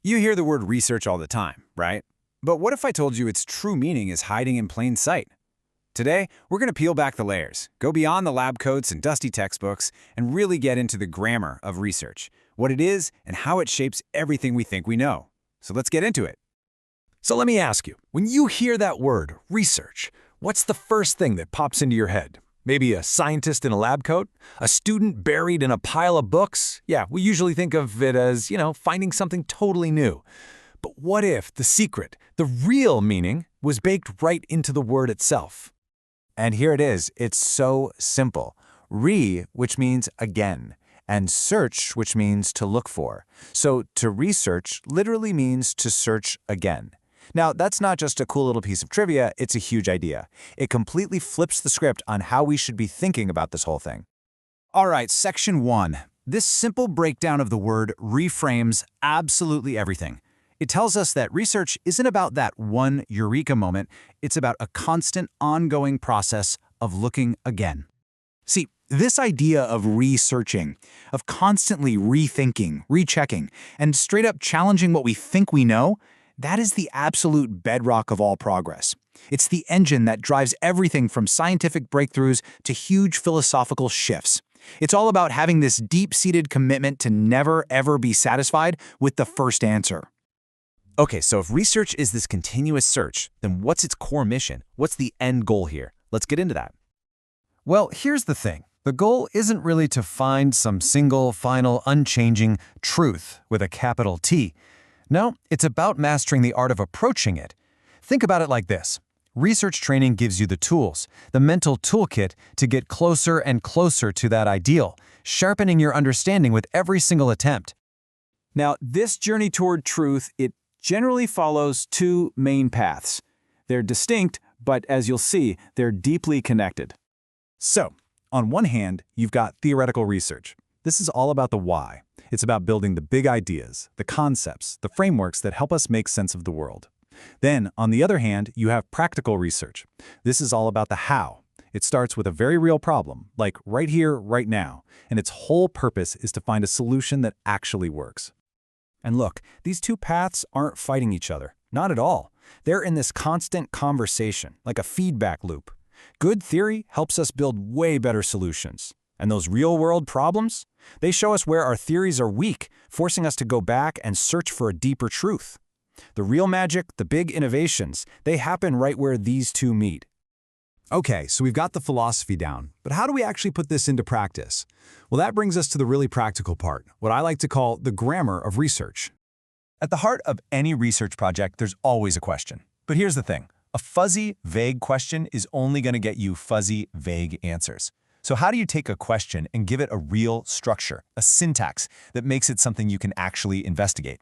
You hear the word research all the time, right? But what if I told you its true meaning is hiding in plain sight? Today, we're going to peel back the layers, go beyond the lab coats and dusty textbooks, and really get into the grammar of research, what it is and how it shapes everything we think we know. So let's get into it. So let me ask you, when you hear that word, research, what's the first thing that pops into your head? Maybe a scientist in a lab coat? A student buried in a pile of books? Yeah, we usually think of it as, finding something totally new. But what if the secret, the real meaning, was baked right into the word itself? And here it is. It's so simple. Re, which means again, and search, which means to look for. So to research literally means to search again. Now, that's not just a cool little piece of trivia, it's a huge idea. It completely flips the script on how we should be thinking about this whole thing. All right, section 1. This simple breakdown of the word reframes absolutely everything. It tells us that research isn't about that one eureka moment, it's about a constant, ongoing process of looking again. See, this idea of researching, of constantly rethinking, rechecking, and straight up challenging what we think we know, that is the absolute bedrock of all progress. It's the engine that drives everything from scientific breakthroughs to huge philosophical shifts. It's all about having this deep-seated commitment to never, ever be satisfied with the first answer. Okay, so if research is this continuous search, then what's its core mission? What's the end goal here? Let's get into that. Well, here's the thing. The goal isn't really to find some single, final, unchanging truth with a capital T. No, it's about mastering the art of approaching it. Think about it like this. Research training gives you the tools, the mental toolkit to get closer and closer to that ideal, sharpening your understanding with every single attempt. Now, this journey toward truth, it generally follows two main paths. They're distinct, but as you'll see, they're deeply connected. So, on one hand, you've got theoretical research. This is all about the why. It's about building the big ideas, the concepts, the frameworks that help us make sense of the world. Then, on the other hand, you have practical research. This is all about the how. It starts with a very real problem, like right here, right now, and its whole purpose is to find a solution that actually works. And look, these two paths aren't fighting each other. Not at all. They're in this constant conversation, like a feedback loop. Good theory helps us build way better solutions. And those real-world problems? They show us where our theories are weak, forcing us to go back and search for a deeper truth. The real magic, the big innovations, they happen right where these two meet. Okay, so we've got the philosophy down, but how do we actually put this into practice? Well, that brings us to the really practical part, what I like to call the grammar of research. At the heart of any research project, there's always a question. But here's the thing. A fuzzy, vague question is only going to get you fuzzy, vague answers. So how do you take a question and give it a real structure, a syntax that makes it something you can actually investigate?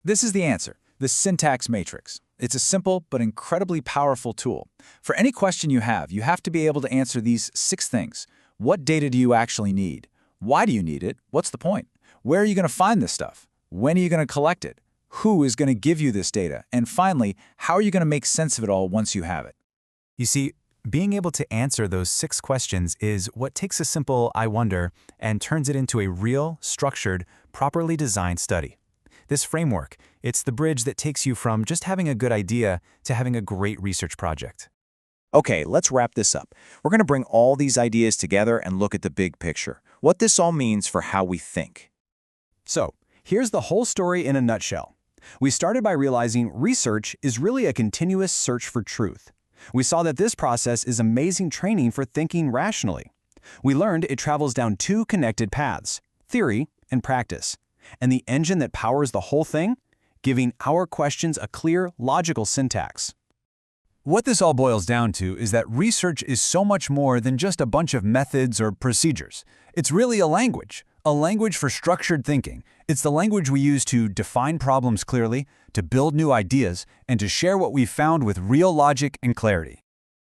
This is the answer, the syntax matrix. It's a simple but incredibly powerful tool. For any question you have to be able to answer these 6 things. What data do you actually need? Why do you need it? What's the point? Where are you going to find this stuff? When are you going to collect it? Who is going to give you this data? And finally, how are you going to make sense of it all once you have it? You see, being able to answer those 6 questions is what takes a simple "I wonder" and turns it into a real, structured, properly designed study. This framework, it's the bridge that takes you from just having a good idea to having a great research project. Okay, let's wrap this up. We're going to bring all these ideas together and look at the big picture, what this all means for how we think. So, here's the whole story in a nutshell. We started by realizing research is really a continuous search for truth. We saw that this process is amazing training for thinking rationally. We learned it travels down 2 connected paths, theory and practice. And the engine that powers the whole thing? Giving our questions a clear, logical syntax. What this all boils down to is that research is so much more than just a bunch of methods or procedures. It's really a language for structured thinking. It's the language we use to define problems clearly, to build new ideas, and to share what we've found with real logic and clarity.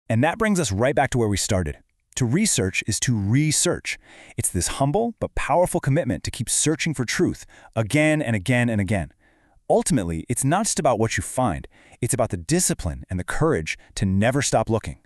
And that brings us right back to where we started. To research is to research. It's this humble but powerful commitment to keep searching for truth again and again and again. Ultimately, it's not just about what you find. It's about the discipline and the courage to never stop looking.